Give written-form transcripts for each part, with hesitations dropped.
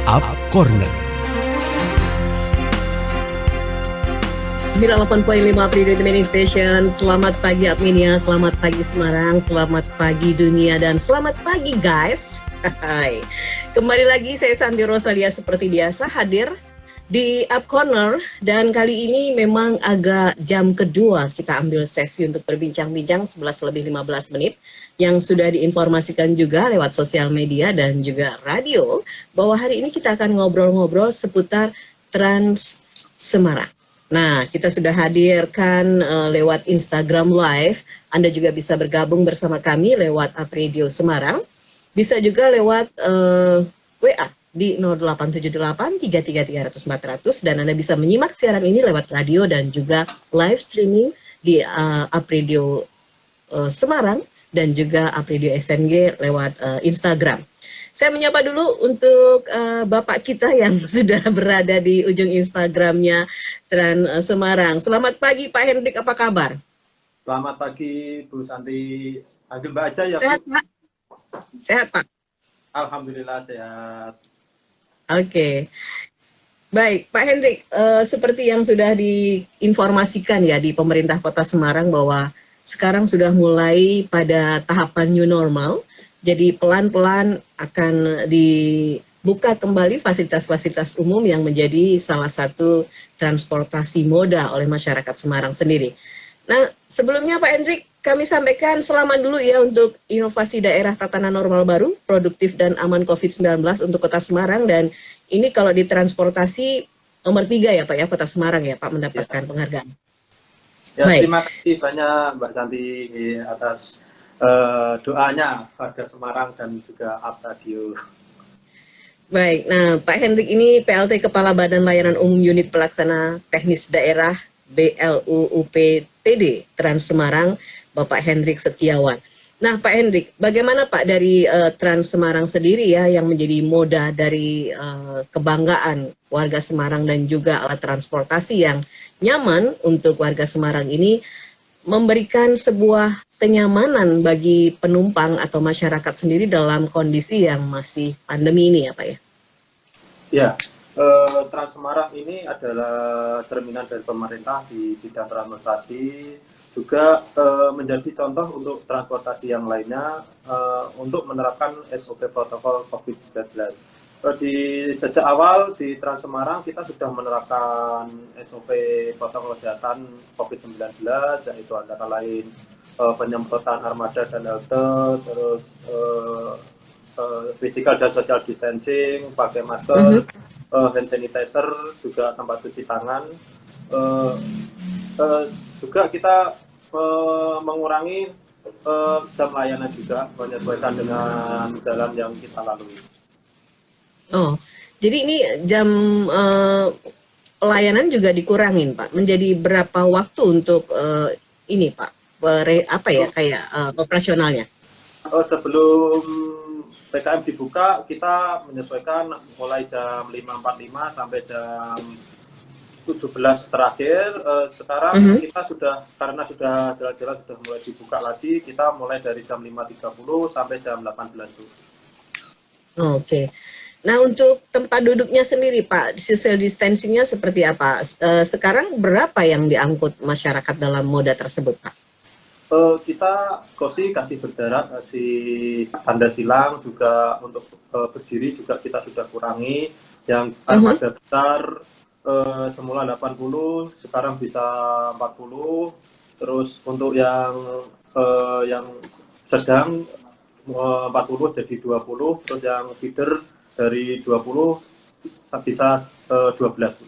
Up Corner. 98.5 Priority Meeting Station. Selamat pagi Adminia, selamat pagi Semarang, selamat pagi dunia, dan selamat pagi guys. Hai. Kembali lagi saya Santi Rosalia seperti biasa hadir di Up Corner, dan kali ini memang agak jam kedua kita ambil sesi untuk berbincang-bincang 11:15 yang sudah diinformasikan juga lewat sosial media dan juga radio bahwa hari ini kita akan ngobrol-ngobrol seputar Trans Semarang. Nah, kita sudah hadirkan lewat Instagram Live. Anda juga bisa bergabung bersama kami lewat Up Radio Semarang. Bisa juga lewat WA di 0878 333 400, dan Anda bisa menyimak siaran ini lewat radio dan juga live streaming di Up Radio Semarang dan juga Up Radio SNG lewat Instagram. Saya menyapa dulu untuk Bapak kita yang sudah berada di ujung Instagramnya Trans Semarang. Selamat pagi Pak Hendrik, apa kabar? Selamat pagi Bu Santi. Panggil Mbak aja ya. Sehat Bu? Pak? Sehat Pak? Alhamdulillah sehat. Oke. Baik Pak Hendrik, seperti yang sudah diinformasikan ya di pemerintah Kota Semarang bahwa sekarang sudah mulai pada tahapan new normal. Jadi pelan-pelan akan dibuka kembali fasilitas-fasilitas umum yang menjadi salah satu transportasi moda oleh masyarakat Semarang sendiri. Nah, sebelumnya Pak Hendrik, kami sampaikan selamat dulu ya untuk inovasi daerah tatanan normal baru, produktif dan aman COVID-19 untuk Kota Semarang. Dan ini kalau di transportasi nomor 3 ya Pak ya, Kota Semarang ya Pak mendapatkan penghargaan. Ya, Baik. terima kasih banyak Mbak Santi atas doanya warga Semarang dan juga Up Radio. Baik, nah Pak Hendrik ini PLT Kepala Badan Layanan Umum Unit Pelaksana Teknis Daerah BLUUPTD Trans Semarang, Bapak Hendrik Setiawan. Nah Pak Hendrik, bagaimana Pak dari Trans Semarang sendiri ya yang menjadi moda dari kebanggaan warga Semarang dan juga alat transportasi yang nyaman untuk warga Semarang ini memberikan sebuah kenyamanan bagi penumpang atau masyarakat sendiri dalam kondisi yang masih pandemi ini ya Pak ya? Ya, Trans Semarang ini adalah cerminan dari pemerintah di bidang transportasi, juga menjadi contoh untuk transportasi yang lainnya untuk menerapkan SOP protokol COVID-19. Sejak awal di Trans Semarang kita sudah menerapkan SOP protokol kesehatan COVID-19, yaitu antara lain penyemprotan armada dan halte, terus physical dan social distancing, pakai masker, hand sanitizer, juga tempat cuci tangan. Juga kita mengurangi jam layanan juga, menyesuaikan dengan jalan yang kita lalui. Oh, jadi ini jam pelayanan juga dikurangin Pak. Menjadi berapa waktu untuk ini Pak? Operasionalnya? Sebelum PKM dibuka, kita menyesuaikan mulai jam 5.45 sampai jam 17 terakhir. Sekarang kita sudah, karena sudah jalan-jalan sudah mulai dibuka lagi, kita mulai dari jam 5.30 sampai jam 18. Oke. Nah untuk tempat duduknya sendiri Pak, social distancing-nya seperti apa? Sekarang berapa yang diangkut masyarakat dalam moda tersebut Pak? Kita kasih berjarak, kasih tanda silang, juga untuk berdiri juga kita sudah kurangi. Yang armada besar semula 80, sekarang bisa 40. Terus untuk yang sedang 40 jadi 20, terus yang feeder dari 20 bisa 12.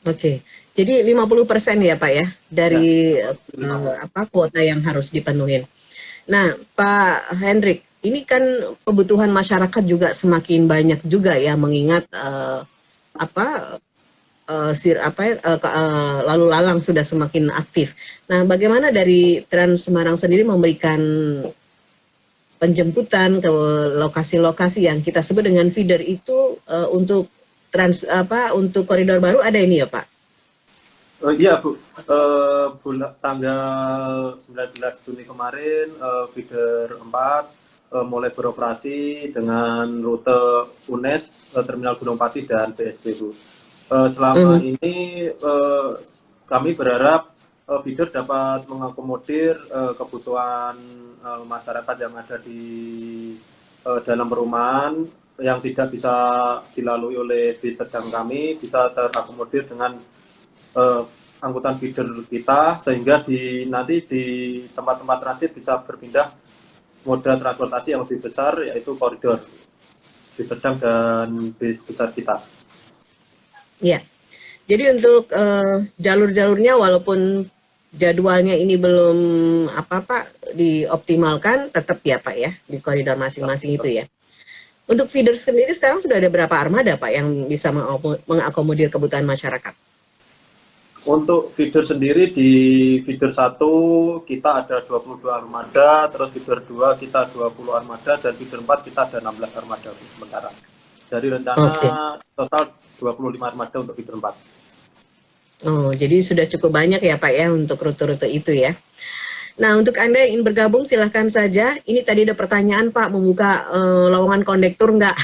Oke. Jadi 50% ya Pak ya dari kuota yang harus dipenuhi. Nah Pak Hendrik, ini kan kebutuhan masyarakat juga semakin banyak juga ya, mengingat lalu lalang sudah semakin aktif. Nah bagaimana dari Trans Semarang sendiri memberikan penjemputan ke lokasi-lokasi yang kita sebut dengan feeder itu untuk koridor baru ada ini ya Pak? Iya Bu, tanggal 19 Juni kemarin feeder 4 mulai beroperasi dengan rute UNES, Terminal Gunung Pati dan BSD, Bu. Selama ini kami berharap feeder dapat mengakomodir kebutuhan masyarakat yang ada di dalam perumahan yang tidak bisa dilalui oleh bis sedang kami, bisa terakomodir dengan angkutan feeder kita, sehingga nanti di tempat-tempat transit bisa berpindah moda transportasi yang lebih besar, yaitu koridor bis sedang dan bis besar kita. Ya, jadi untuk jalur-jalurnya walaupun jadwalnya ini belum dioptimalkan, tetap ya Pak ya di koridor masing-masing itu ya. Untuk feeder sendiri sekarang sudah ada berapa armada Pak yang bisa mengakomodir kebutuhan masyarakat? Untuk feeder sendiri di feeder 1 kita ada 22 armada, terus feeder 2 kita 20 armada, dan feeder 4 kita ada 16 armada sementara. Dari rencana total 25 armada untuk feeder 4. Oh, jadi sudah cukup banyak ya Pak ya untuk rute-rute itu ya. Nah, untuk Anda yang ingin bergabung silahkan saja. Ini tadi ada pertanyaan Pak, membuka lowongan kondektur enggak?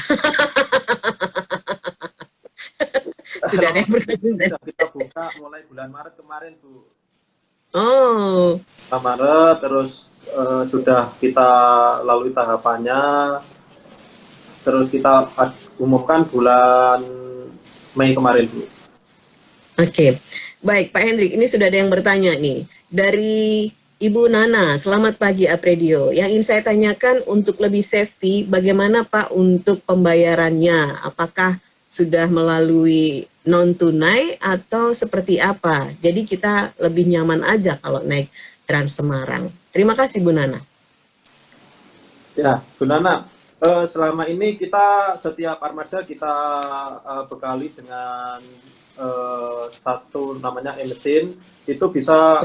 Sudah ada yang bergabung. Sudah kita buka mulai bulan Maret kemarin, Bu. Oh. Maret, terus sudah kita lalui tahapannya, terus kita umumkan bulan Mei kemarin, Bu. Oke, baik Pak Hendrik, ini sudah ada yang bertanya nih. Dari Ibu Nana, selamat pagi Apredio. Yang ingin saya tanyakan untuk lebih safety, bagaimana Pak untuk pembayarannya? Apakah sudah melalui non-tunai atau seperti apa? Jadi kita lebih nyaman aja kalau naik Trans Semarang. Terima kasih Bu Nana. Ya, Bu Nana, selama ini kita setiap armada kita bekali dengan satu namanya e-mesin, itu bisa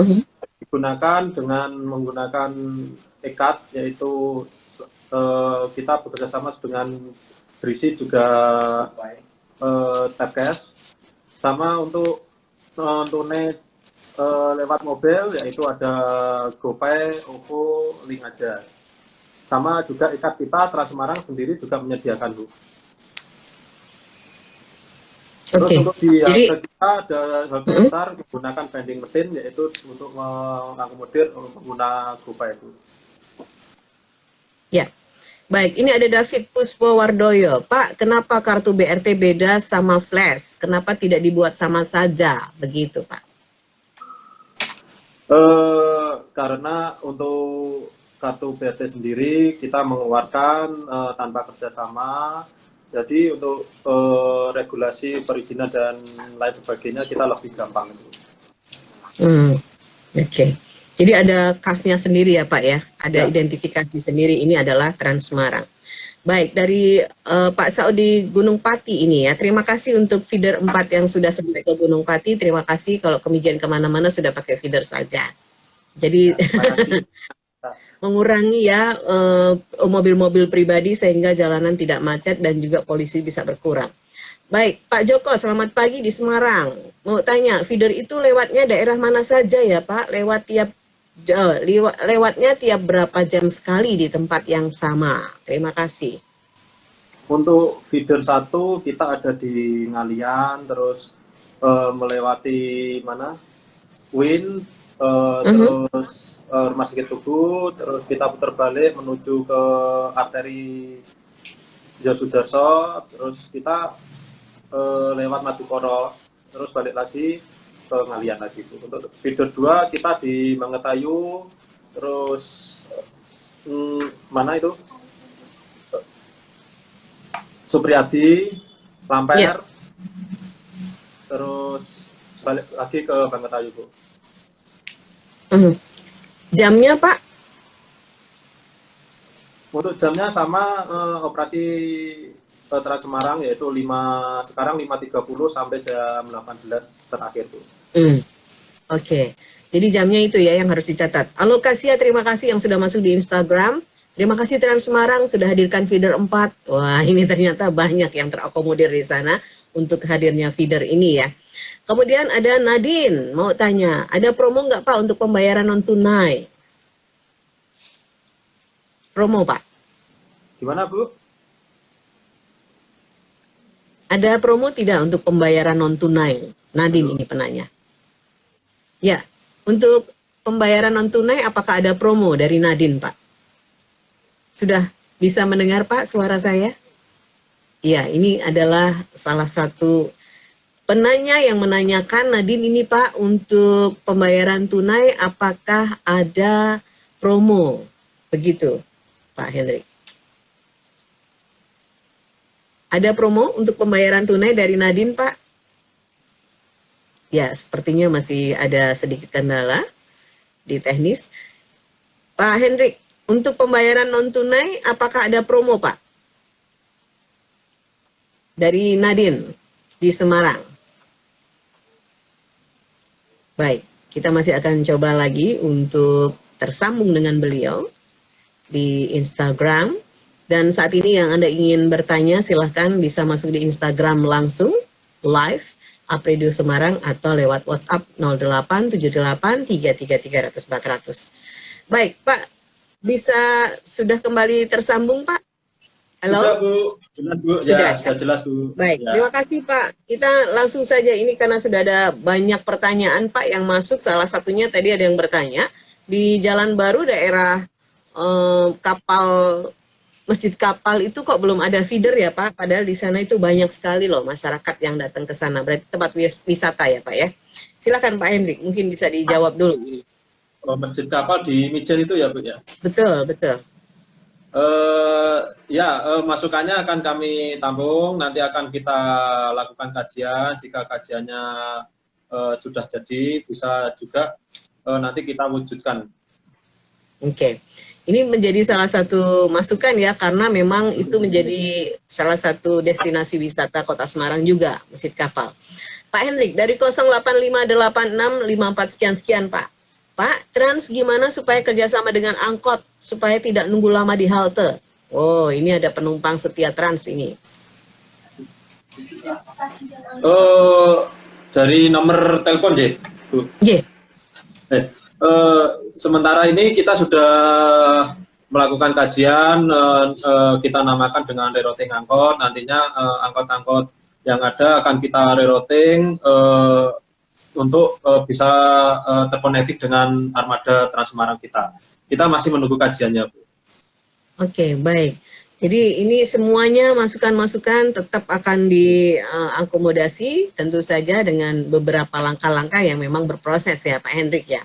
digunakan dengan menggunakan e-card, yaitu kita bekerjasama dengan berisi juga tap cash, sama untuk tunai lewat mobil, yaitu ada GoPay, OVO, Link aja. Sama juga e-card kita Trans Semarang sendiri juga menyediakan, Bu. Terus untuk di harga kita ada harga besar menggunakan vending mesin, yaitu untuk mengakomodir pengguna GoPay itu. Ya, baik. Ini ada David Puspowardoyo. Pak, kenapa kartu BRT beda sama flash? Kenapa tidak dibuat sama saja? Begitu, Pak. Karena untuk kartu BRT sendiri kita mengeluarkan tanpa kerjasama. Jadi untuk regulasi perizinan dan lain sebagainya kita lebih gampang. Oke. Jadi ada khasnya sendiri ya Pak ya? Ada identifikasi sendiri, ini adalah Trans Semarang. Baik, dari Pak Saudi Gunung Pati ini ya. Terima kasih untuk feeder 4 yang sudah sampai ke Gunung Pati. Terima kasih kalau kemijian kemana-mana sudah pakai feeder saja. Jadi mengurangi ya mobil-mobil pribadi sehingga jalanan tidak macet dan juga polisi bisa berkurang. Baik, Pak Joko, selamat pagi di Semarang. Mau tanya, feeder itu lewatnya daerah mana saja ya Pak? Lewatnya tiap berapa jam sekali di tempat yang sama? Terima kasih. Untuk feeder 1 kita ada di Ngalian, terus melewati mana? Win, terus Rumah Sakit Tugu, terus kita putar balik menuju ke arteri Yosudarso, terus kita lewat Madukoro, terus balik lagi ke Ngalian lagi. Untuk feeder 2 kita di Mangetayu, terus mana itu? Supriyadi, Lamper, terus balik lagi ke Mangetayu, Bu. Jamnya Pak? Untuk jamnya sama operasi Trans Semarang, yaitu sekarang 5.30 sampai jam 18 terakhir, Bu. Oke. Jadi jamnya itu ya yang harus dicatat. Alokasia, terima kasih yang sudah masuk di Instagram. Terima kasih Trans Semarang sudah hadirkan feeder 4. Wah, ini ternyata banyak yang terakomodir di sana untuk hadirnya feeder ini ya. Kemudian ada Nadine, mau tanya, ada promo nggak Pak untuk pembayaran non-tunai? Promo Pak? Gimana Bu? Ada promo tidak untuk pembayaran non tunai? Nadine ini penanya. Ya, untuk pembayaran non tunai apakah ada promo dari Nadine, Pak? Sudah bisa mendengar Pak suara saya? Ya, ini adalah salah satu penanya yang menanyakan, Nadine ini Pak, untuk pembayaran tunai apakah ada promo? Begitu, Pak Hendrik. Ada promo untuk pembayaran tunai dari Nadine, Pak? Ya, sepertinya masih ada sedikit kendala di teknis. Pak Hendrik, untuk pembayaran non-tunai, apakah ada promo, Pak? Dari Nadine di Semarang. Baik, kita masih akan coba lagi untuk tersambung dengan beliau di Instagram. Dan saat ini yang Anda ingin bertanya, silahkan bisa masuk di Instagram langsung, live, Apredio Semarang, atau lewat WhatsApp 0878333400. Baik, Pak, bisa sudah kembali tersambung, Pak? Halo? Sudah Bu, jelas Bu. Sudah, Ya, sudah jelas Bu. Baik, ya. Terima kasih Pak. Kita langsung saja ini karena sudah ada banyak pertanyaan Pak yang masuk. Salah satunya tadi ada yang bertanya, di Jalan Baru daerah kapal Masjid Kapal itu kok belum ada feeder ya Pak? Padahal di sana itu banyak sekali loh masyarakat yang datang ke sana. Berarti tempat wisata ya Pak ya? Silakan Pak Hendrik, mungkin bisa dijawab dulu ini. Masjid Kapal di Mijen itu ya Bu ya? Betul, betul. Masukannya akan kami tampung, nanti akan kita lakukan kajian. Jika kajiannya sudah jadi, bisa juga nanti kita wujudkan. Oke. Ini menjadi salah satu masukan ya, karena memang itu menjadi salah satu destinasi wisata Kota Semarang juga, Masjid Kapal. Pak Hendrik, dari 0858654 sekian-sekian Pak. Pak, Trans gimana supaya kerjasama dengan angkot, supaya tidak nunggu lama di halte? Oh, ini ada penumpang setia Trans ini. Dari nomor telepon deh, Bu. Yeah. Sementara ini kita sudah melakukan kajian, kita namakan dengan rerouting angkot. Nantinya angkot-angkot yang ada akan kita rerouting untuk bisa terkoneksi dengan armada Trans Semarang kita. Kita masih menunggu kajiannya, Bu. Oke, baik. Jadi ini semuanya masukan-masukan tetap akan diakomodasi, tentu saja dengan beberapa langkah-langkah yang memang berproses ya Pak Hendrik ya.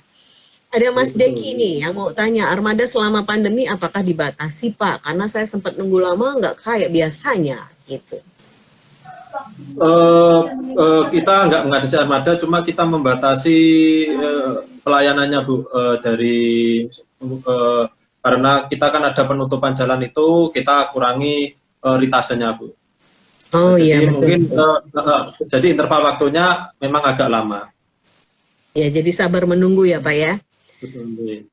Ada Mas Deki nih yang mau tanya, armada selama pandemi apakah dibatasi Pak? Karena saya sempat nunggu lama nggak kayak biasanya gitu. Kita nggak mengatasi armada, cuma kita membatasi pelayanannya Bu, karena kita kan ada penutupan jalan itu, kita kurangi ritasenya Bu. Oh jadi iya betul. Mungkin jadi interval waktunya memang agak lama. Ya jadi sabar menunggu ya Pak ya. Betul.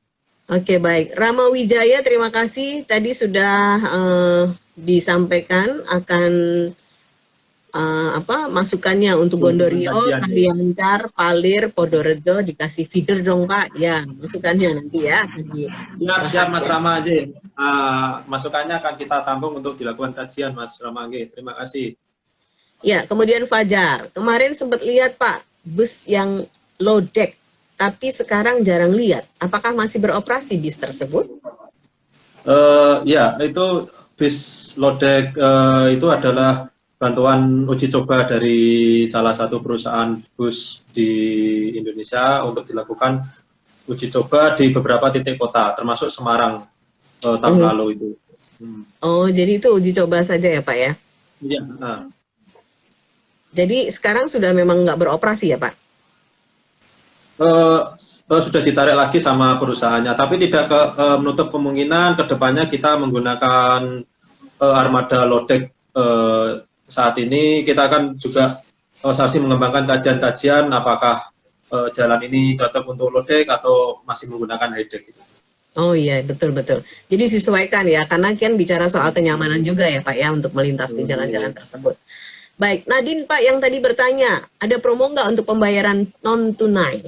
Oke baik, Rama Wijaya terima kasih tadi sudah disampaikan akan masukannya untuk Gondorio, Kaliancar, Palir, Podorejo dikasih feeder dong Pak. Ya masukannya nanti ya. Siap Mas Rama aja. Masukannya akan kita tampung untuk dilakukan kajian Mas Rama aja. Terima kasih. Ya kemudian Fajar, kemarin sempat lihat Pak bus yang low deck, tapi sekarang jarang lihat. Apakah masih beroperasi bis tersebut? Ya, itu bis low deck itu adalah bantuan uji coba dari salah satu perusahaan bus di Indonesia untuk dilakukan uji coba di beberapa titik kota, termasuk Semarang tahun lalu itu. Oh, jadi itu uji coba saja ya Pak ya? Iya. Jadi sekarang sudah memang nggak beroperasi ya Pak? Sudah ditarik lagi sama perusahaannya, tapi tidak menutup kemungkinan kedepannya kita menggunakan armada low deck. Saat ini kita akan juga masih mengembangkan kajian-kajian apakah jalan ini cocok untuk low deck atau masih menggunakan high deck. Oh iya betul-betul. Jadi disesuaikan ya, karena kan bicara soal kenyamanan juga ya Pak ya untuk melintas di jalan-jalan tersebut. Baik, Nadine Pak yang tadi bertanya, ada promo nggak untuk pembayaran non tunai?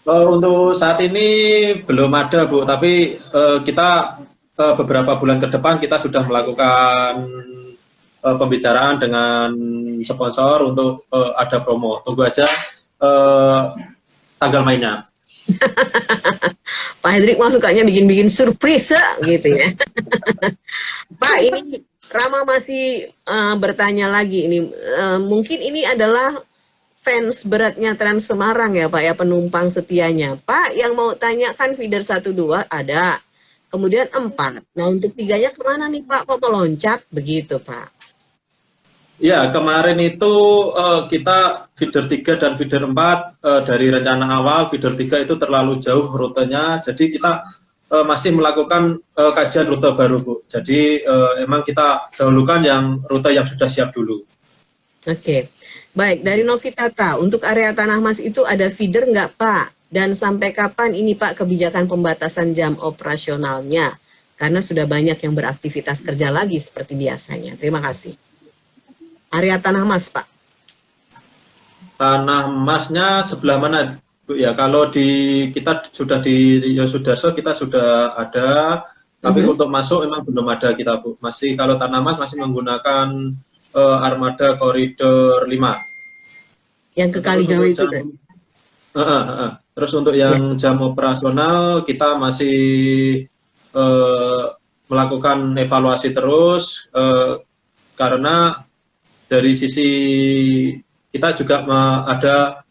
Untuk saat ini belum ada Bu, tapi kita beberapa bulan ke depan kita sudah melakukan pembicaraan dengan sponsor untuk ada promo. Tunggu aja tanggal mainnya. Pak Hendrik mah sukanya bikin-bikin surprise gitu ya. Pak, ini Rama masih bertanya lagi ini. Mungkin ini adalah fans beratnya Trans Semarang ya Pak ya, penumpang setianya. Pak, yang mau tanyakan feeder 1, 2 ada. Kemudian 4. Nah, untuk 3-nya kemana nih Pak? Kok meloncat begitu Pak? Ya, kemarin itu kita feeder 3 dan feeder 4 dari rencana awal, feeder 3 itu terlalu jauh rutenya, jadi kita masih melakukan kajian rute baru, Bu. Jadi emang kita dahulukan yang rute yang sudah siap dulu. Oke, baik. Dari Novitata, untuk area Tanah Mas itu ada feeder nggak Pak? Dan sampai kapan ini Pak kebijakan pembatasan jam operasionalnya? Karena sudah banyak yang beraktivitas kerja lagi seperti biasanya. Terima kasih. Area Tanah Mas, Pak. Tanah Masnya sebelah mana, Bu? Ya, kalau di kita sudah di Yosudarso kita sudah ada, tapi untuk masuk memang belum ada kita, Bu. Masih kalau Tanah Mas masih menggunakan armada koridor 5. Yang ke Kaligawe itu kan? Terus untuk yang jam operasional kita masih melakukan evaluasi terus karena dari sisi kita juga ada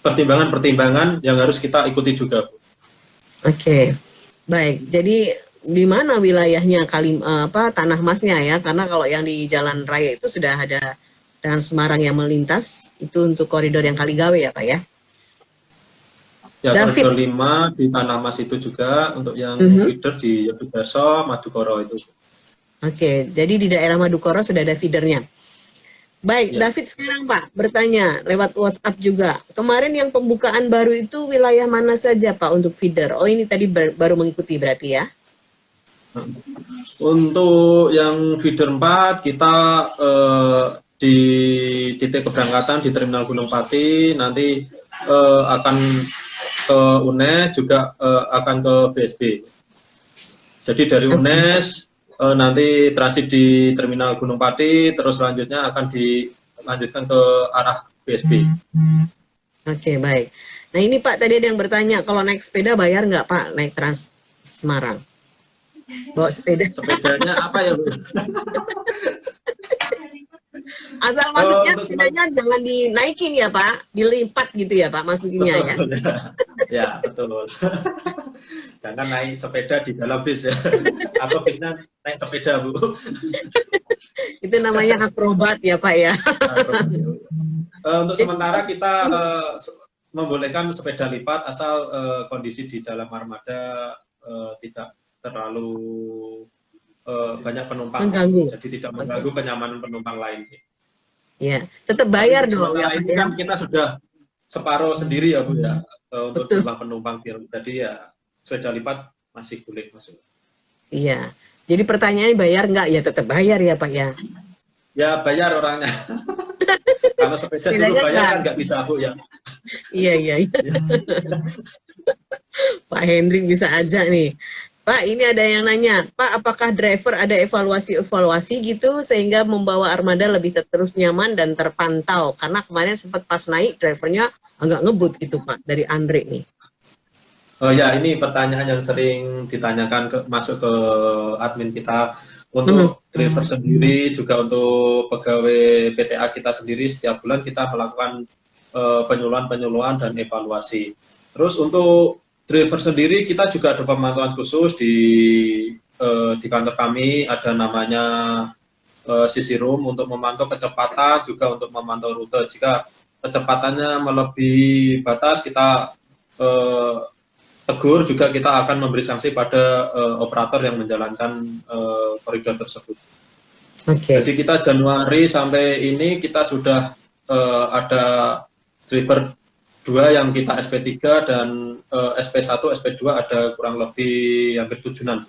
pertimbangan-pertimbangan yang harus kita ikuti juga, Bu. Oke, baik. Jadi di mana wilayahnya Tanah Masnya ya? Karena kalau yang di Jalan Raya itu sudah ada Trans Semarang yang melintas, itu untuk koridor yang Kaligawe ya Pak ya? Ya, David. koridor 5 di Tanah Mas itu juga, untuk yang feeder di Yosudarso, Madukoro itu. Oke, jadi di daerah Madukoro sudah ada feedernya. Baik, ya. David sekarang Pak bertanya lewat WhatsApp juga. Kemarin yang pembukaan baru itu wilayah mana saja Pak untuk feeder? Oh, ini tadi baru mengikuti berarti ya? Untuk yang feeder 4 kita di titik keberangkatan di Terminal Gunung Pati, nanti akan ke UNES, juga akan ke BSB. Jadi dari UNES nanti transit di Terminal Gunung Pati, terus selanjutnya akan dilanjutkan ke arah BSB. Oke, baik. Nah ini Pak, tadi ada yang bertanya, kalau naik sepeda bayar nggak Pak, naik Trans Semarang? Bawa sepeda. Sepedanya apa ya, Bu? Asal masuknya sepedanya jangan dinaikin ya Pak, dilipat gitu ya Pak masuknya ya. Ya, betul. Jangan naik sepeda di dalam bis ya. Atau bisnya naik sepeda, Bu. Itu namanya akrobat ya Pak ya. Untuk sementara kita membolehkan sepeda lipat asal kondisi di dalam armada tidak terlalu banyak penumpang, jadi tidak mengganggu kenyamanan penumpang lain. Ya, tetap bayar dong. Ya, ini kan kita sudah separuh sendiri ya Bu ya, untuk jumlah penumpang, jadi ya sepeda lipat masih boleh masuk. Iya, jadi pertanyaannya bayar nggak? Ya tetap bayar ya Pak ya. Ya bayar orangnya. Kalau sepeda dulu bayar kan nggak bisa Bu ya. Iya. Pak Hendrik bisa aja nih. Pak, ini ada yang nanya, Pak, apakah driver ada evaluasi gitu sehingga membawa armada lebih terus nyaman dan terpantau? Karena kemarin sempat pas naik drivernya agak ngebut gitu Pak, dari Andre nih. Oh ya, ini pertanyaan yang sering ditanyakan masuk ke admin kita. Untuk driver sendiri, juga untuk pegawai PTA kita sendiri, setiap bulan kita melakukan penyuluhan dan evaluasi. Terus untuk driver sendiri kita juga ada pemantauan khusus di kantor kami, ada namanya CC Room untuk memantau kecepatan, juga untuk memantau rute. Jika kecepatannya melebihi batas, kita tegur, juga kita akan memberi sanksi pada operator yang menjalankan koridor tersebut. Jadi kita Januari sampai ini kita sudah ada driver 2 yang kita SP3 dan SP1, SP2 ada kurang lebih hampir 7-an.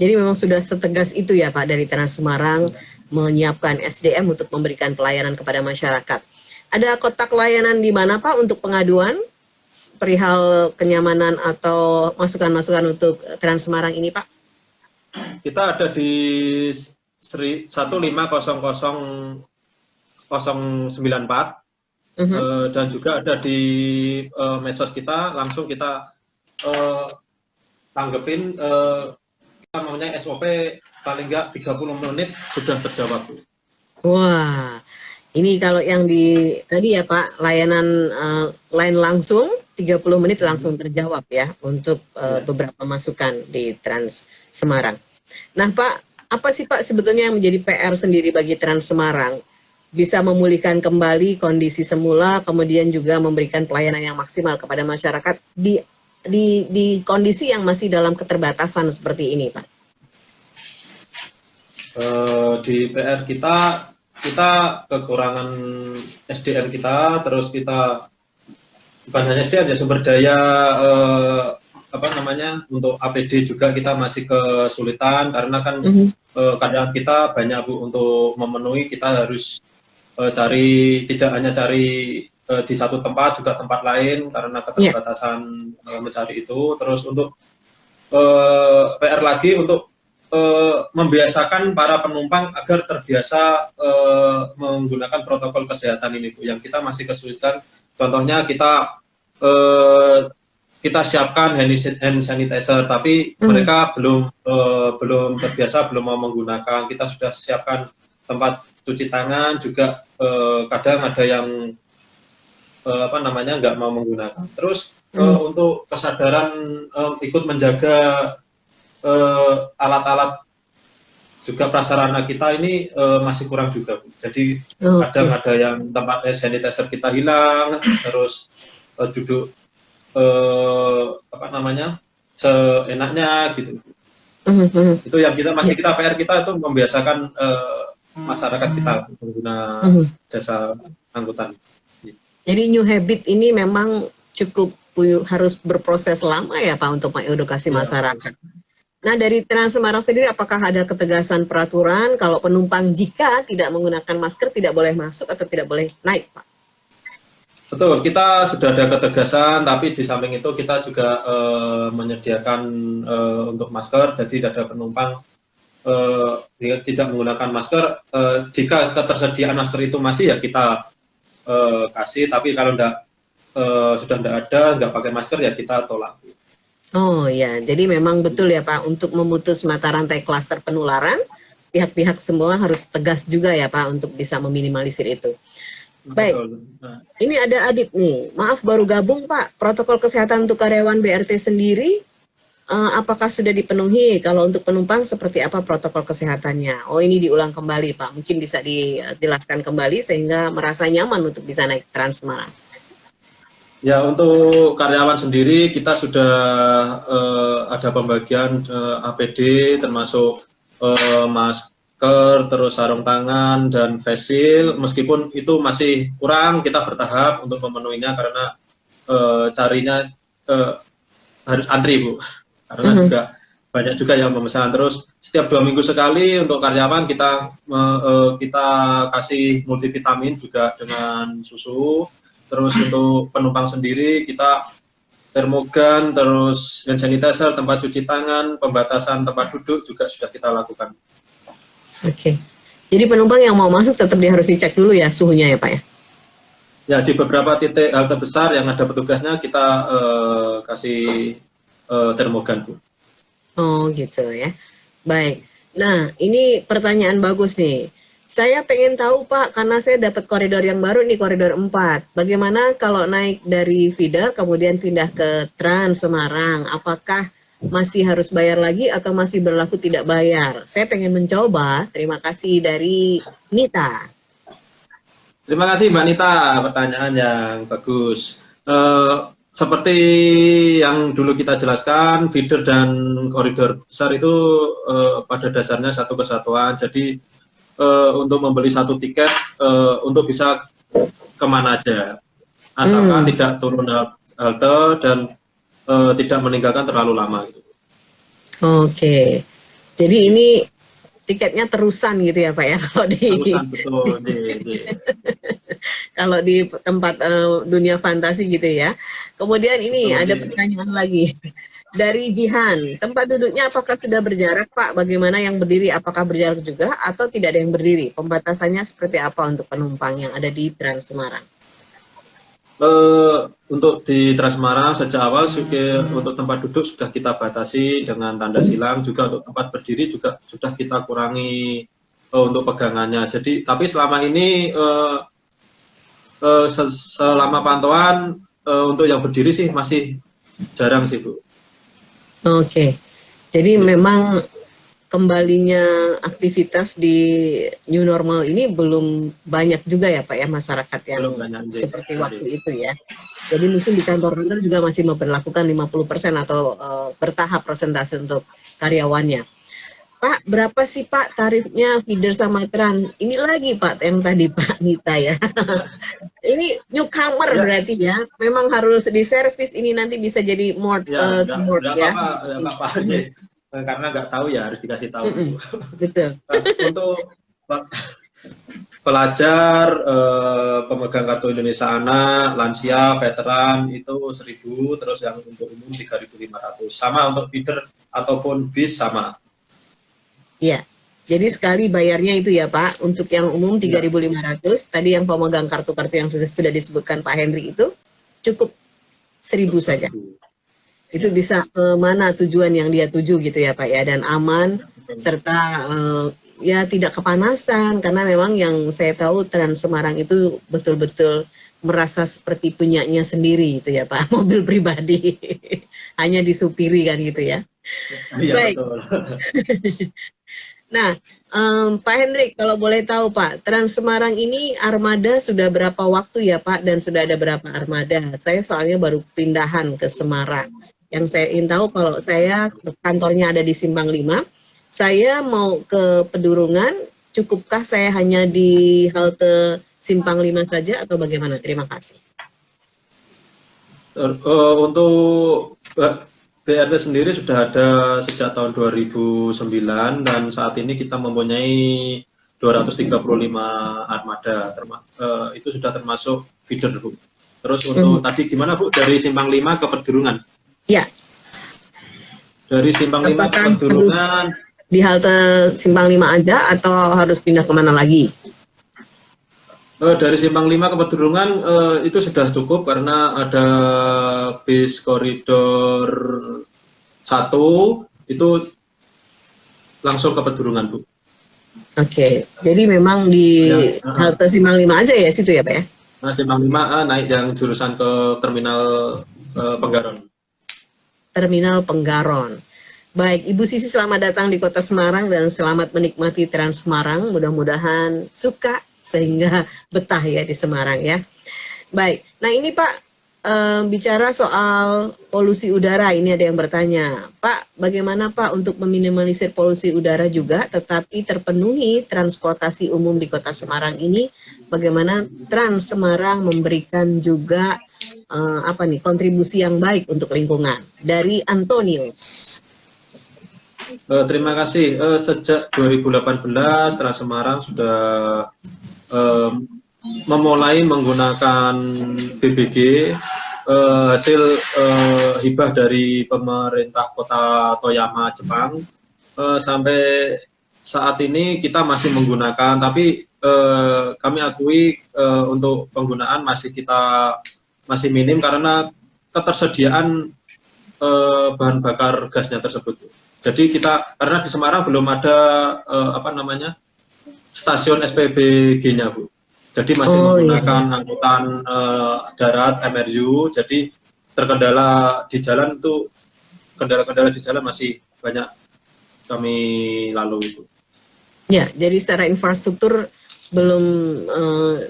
Jadi memang sudah setegas itu ya Pak dari Trans Semarang menyiapkan SDM untuk memberikan pelayanan kepada masyarakat. Ada kotak layanan di mana Pak untuk pengaduan perihal kenyamanan atau masukan-masukan untuk Trans Semarang ini, Pak? Kita ada di 1500094 dan juga ada di medsos kita, langsung kita tanggepin namanya SOP paling nggak 30 menit sudah terjawab. Wah, ini kalau yang di tadi ya Pak, layanan line langsung 30 menit langsung terjawab ya untuk beberapa masukan di Trans Semarang. Nah Pak, apa sih Pak sebetulnya yang menjadi PR sendiri bagi Trans Semarang? Bisa memulihkan kembali kondisi semula, kemudian juga memberikan pelayanan yang maksimal kepada masyarakat di kondisi yang masih dalam keterbatasan seperti ini, Pak. Di PR kita kekurangan SDM kita, terus kita bukan hanya SDM ya, sumber daya untuk APD juga kita masih kesulitan karena kan kadang kita banyak Bu untuk memenuhi, kita harus tidak hanya cari di satu tempat, juga tempat lain karena keterbatasan mencari itu. Terus untuk PR lagi untuk membiasakan para penumpang agar terbiasa menggunakan protokol kesehatan ini Bu, yang kita masih kesulitan. Contohnya kita siapkan hand sanitizer, tapi mereka belum terbiasa, belum mau menggunakan. Kita sudah siapkan tempat cuci tangan, juga kadang ada yang nggak mau menggunakan. Terus untuk kesadaran ikut menjaga alat-alat juga prasarana kita ini masih kurang juga Bu. Jadi kadang ada yang tempat sanitizer kita hilang, terus duduk seenaknya gitu. Itu yang kita PR kita itu membiasakan masyarakat kita pengguna jasa angkutan. Jadi new habit ini memang cukup harus berproses lama ya Pak untuk mengedukasi masyarakat. Nah dari Trans Semarang sendiri apakah ada ketegasan peraturan kalau penumpang jika tidak menggunakan masker tidak boleh masuk atau tidak boleh naik Pak? Betul, kita sudah ada ketegasan, tapi di samping itu kita juga menyediakan untuk masker, jadi tidak ada penumpang tidak menggunakan masker. Jika ketersediaan masker itu masih ya kita kasih, tapi kalau sudah tidak ada, nggak pakai masker ya kita tolak. Oh ya, jadi memang betul ya Pak, untuk memutus mata rantai klaster penularan, pihak-pihak semua harus tegas juga ya Pak untuk bisa meminimalisir itu. Baik, ini ada Adit nih, maaf baru gabung Pak, protokol kesehatan untuk karyawan BRT sendiri, apakah sudah dipenuhi? Kalau untuk penumpang seperti apa protokol kesehatannya? Oh ini diulang kembali Pak, mungkin bisa dijelaskan kembali sehingga merasa nyaman untuk bisa naik Trans Semarang. Ya untuk karyawan sendiri kita sudah ada pembagian APD termasuk masker, terus sarung tangan dan face shield. Meskipun itu masih kurang, kita bertahap untuk memenuhinya karena carinya harus antri Bu, karena juga banyak juga yang memesan. Terus setiap 2 minggu sekali untuk karyawan kita kasih multivitamin juga dengan susu. Terus untuk penumpang sendiri kita termogan, terus hand sanitizer, tempat cuci tangan, pembatasan tempat duduk juga sudah kita lakukan. Oke, jadi penumpang yang mau masuk tetap harus dicek dulu ya suhunya ya Pak ya? Ya di beberapa titik halte besar yang ada petugasnya kita kasih termogan Bu. Oh gitu ya, baik. Nah ini pertanyaan bagus nih. Saya pengen tahu Pak, karena saya dapat koridor yang baru nih, koridor 4. Bagaimana kalau naik dari feeder kemudian pindah ke Trans Semarang? Apakah masih harus bayar lagi atau masih berlaku tidak bayar? Saya pengen mencoba. Terima kasih dari Nita. Terima kasih Mbak Nita, pertanyaan yang bagus. Seperti yang dulu kita jelaskan, feeder dan koridor besar itu pada dasarnya satu kesatuan. Jadi untuk membeli satu tiket untuk bisa kemana aja, asalkan tidak turun halte dan tidak meninggalkan terlalu lama gitu. Oke, jadi ini tiketnya terusan gitu ya Pak ya kalau di. Terusan betul. kalau di tempat dunia fantasi gitu ya. Kemudian ini ada pertanyaan lagi dari Jihan, tempat duduknya apakah sudah berjarak Pak? Bagaimana yang berdiri? Apakah berjarak juga atau tidak ada yang berdiri? Pembatasannya seperti apa untuk penumpang yang ada di Trans Semarang? Untuk di Trans Semarang sejak awal untuk tempat duduk sudah kita batasi dengan tanda silang, juga untuk tempat berdiri juga sudah kita kurangi untuk pegangannya. Jadi tapi selama ini selama pantauan untuk yang berdiri sih masih jarang sih Bu. Oke. Jadi memang kembalinya aktivitas di new normal ini belum banyak juga ya Pak ya masyarakat yang seperti waktu itu ya. Jadi mungkin di kantor-kantor juga masih memperlakukan 50% atau bertahap persentase untuk karyawannya. Pak, berapa sih Pak tarifnya feeder sama tran? Ini lagi Pak yang tadi Pak Nita ya. Ini newcomer berarti ya. Memang harus diservis ini nanti bisa jadi more ya. Apa-apa. Karena nggak tahu ya harus dikasih tahu. Betul. Untuk pelajar, pemegang kartu Indonesia Anak, lansia, veteran itu 1.000, terus yang untuk umum 3.500. Sama untuk feeder ataupun bis sama. Iya. Jadi sekali bayarnya itu ya Pak, untuk yang umum 3.500, tadi yang pemegang kartu-kartu yang sudah disebutkan Pak Hendri itu cukup 1.000 saja. Itu bisa ke mana tujuan yang dia tuju gitu ya Pak ya, dan aman serta ya tidak kepanasan, karena memang yang saya tahu Trans Semarang itu betul-betul merasa seperti punyanya sendiri gitu ya Pak, mobil pribadi hanya disupiri kan gitu ya. Iya, baik. Betul. Nah, Pak Hendrik, kalau boleh tahu Pak, Trans Semarang ini armada sudah berapa waktu ya Pak, dan sudah ada berapa armada? Saya soalnya baru pindahan ke Semarang. Yang saya ingin tahu, kalau saya kantornya ada di Simpang 5, saya mau ke Pedurungan, cukupkah saya hanya di halte Simpang 5 saja atau bagaimana? Terima kasih. Untuk BRT sendiri sudah ada sejak tahun 2009 dan saat ini kita mempunyai 235 armada, itu sudah termasuk feeder Bu. Terus untuk tadi gimana Bu, dari Simpang 5 ke Pedurungan? Ya. Dari Simpang 5 ke Pedurungan. Di halte Simpang 5 aja atau harus pindah kemana lagi? Dari Simpang 5 ke Pedurungan itu sudah cukup karena ada bis koridor 1 itu langsung ke Pedurungan Bu. Oke, jadi memang di halte Simpang 5 aja ya situ ya Pak ya? Nah, Simpang 5 naik yang jurusan ke terminal Penggaron. Terminal Penggaron. Baik, Ibu Sisi selamat datang di Kota Semarang dan selamat menikmati Trans Semarang. Mudah-mudahan suka sehingga betah ya di Semarang ya. Baik, nah ini Pak, bicara soal polusi udara, ini ada yang bertanya. Pak, bagaimana Pak untuk meminimalisir polusi udara juga tetapi terpenuhi transportasi umum di Kota Semarang ini? Bagaimana Trans Semarang memberikan juga kontribusi yang baik untuk lingkungan? Dari Antonius. Terima kasih. Sejak 2018 Trans Semarang sudah memulai menggunakan BBG hasil hibah dari pemerintah Kota Toyama Jepang. Sampai saat ini kita masih menggunakan, tapi kami akui untuk penggunaan masih minim karena ketersediaan bahan bakar gasnya tersebut. Jadi karena di Semarang belum ada stasiun SPBG-nya Bu. Jadi masih menggunakan angkutan darat MRU. Jadi terkendala di jalan itu, kendala-kendala di jalan masih banyak kami lalui itu. Ya, jadi secara infrastruktur belum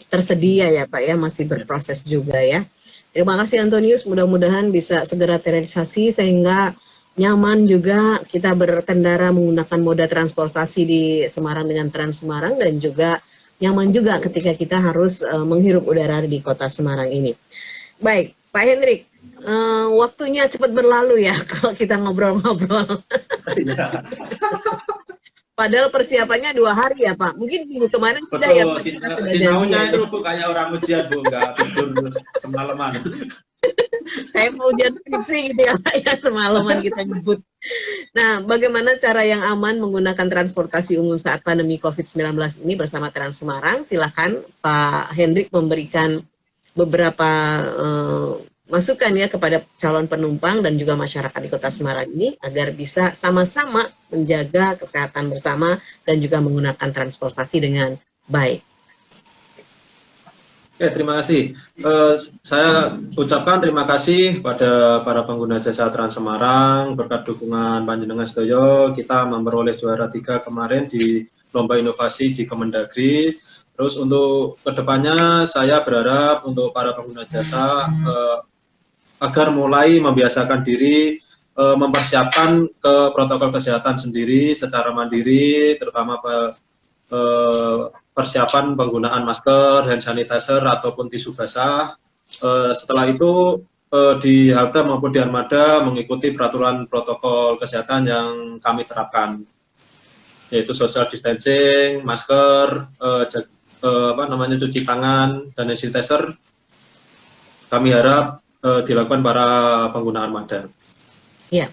tersedia ya Pak ya, masih berproses juga ya. Terima kasih Antonius, mudah-mudahan bisa segera terrealisasi sehingga nyaman juga kita berkendara menggunakan moda transportasi di Semarang dengan Trans Semarang, dan juga nyaman juga ketika kita harus menghirup udara di Kota Semarang ini. Baik, Pak Hendrik, waktunya cepat berlalu ya kalau kita ngobrol-ngobrol. Padahal persiapannya 2 hari ya Pak. Mungkin minggu kemarin sudah ya Pak. Sinaunya itu Bu kayak orang ujian Bu, nggak tidur semalaman. Kayak mau ujian skripsi gitu ya Pak, ya semalaman kita nyebut. Nah, bagaimana cara yang aman menggunakan transportasi umum saat pandemi COVID-19 ini bersama Trans Semarang? Silakan Pak Hendrik memberikan beberapa masukan ya kepada calon penumpang dan juga masyarakat di Kota Semarang ini agar bisa sama-sama menjaga kesehatan bersama dan juga menggunakan transportasi dengan baik. Ya, terima kasih. Saya ucapkan terima kasih pada para pengguna jasa Trans Semarang. Berkat dukungan panjenengan sedaya, kita memperoleh juara 3 kemarin di Lomba Inovasi di Kemendagri. Terus untuk kedepannya saya berharap untuk para pengguna jasa agar mulai membiasakan diri mempersiapkan ke protokol kesehatan sendiri secara mandiri, terutama persiapan penggunaan masker, hand sanitizer ataupun tisu basah. Setelah itu di halte maupun di armada mengikuti peraturan protokol kesehatan yang kami terapkan, yaitu social distancing, masker, cuci tangan dan hand sanitizer. Kami harap dilakukan para pengguna armada. Ya,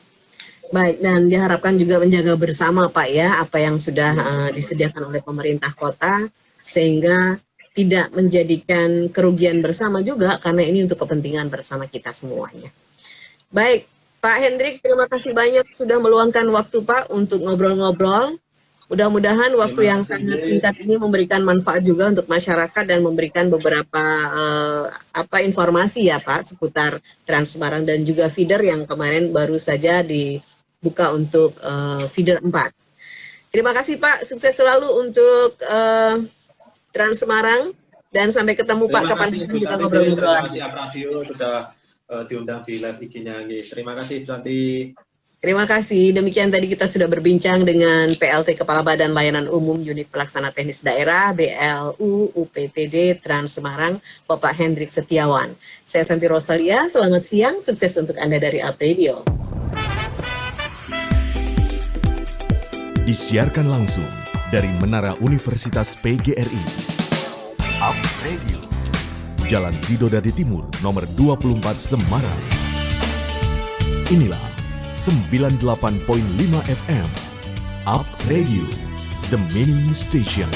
baik, dan diharapkan juga menjaga bersama Pak ya apa yang sudah disediakan oleh pemerintah kota sehingga tidak menjadikan kerugian bersama juga karena ini untuk kepentingan bersama kita semuanya. Baik, Pak Hendrik, terima kasih banyak sudah meluangkan waktu Pak untuk ngobrol-ngobrol. Mudah-mudahan waktu yang sangat singkat ini memberikan manfaat juga untuk masyarakat dan memberikan beberapa informasi ya Pak seputar Trans Semarang dan juga feeder yang kemarin baru saja dibuka untuk feeder 4. Terima kasih Pak, sukses selalu untuk Trans Semarang dan sampai ketemu Pak kapan kita ngobrol-ngobrol lagi. Terima kasih Apravio sudah diundang di live IG-nya. Terima kasih Bu Santi. Terima kasih. Demikian tadi kita sudah berbincang dengan PLT Kepala Badan Layanan Umum Unit Pelaksana Teknis Daerah BLU UPTD Trans Semarang, Bapak Hendrik Setiawan. Saya Santi Rosalia, selamat siang, sukses untuk Anda dari Up Radio. Disiarkan langsung dari Menara Universitas PGRI. Up Radio. Jalan Sidodadi Timur, nomor 24 Semarang. Inilah 98.5 FM Up Radio, the Mini Station.